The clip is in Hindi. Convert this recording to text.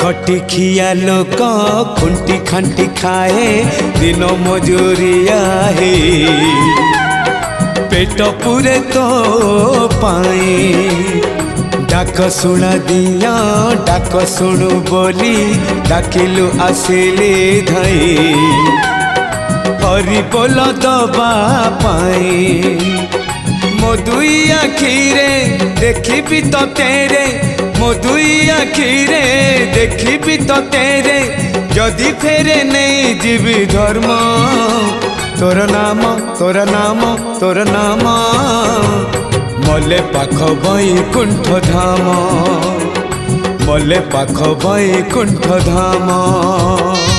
खटी खिया लोक खुंटी खांटी खाए दिन मजूरिया है पेट पूरे तो पाए डाक शुणा दिया डाक शुणु बोली डाकिलु आसिले धाई हरि बोल दबा पाए मो दुई आखिरे देखी तो तेरे मो दुई आखिरे देखी तो तेरे जदि फेरे नहीं जीवी धर्म तोर नाम तोर नाम तोर नाम मले पाख बैकुंठ धाम मले पाख बैकुंठ धाम।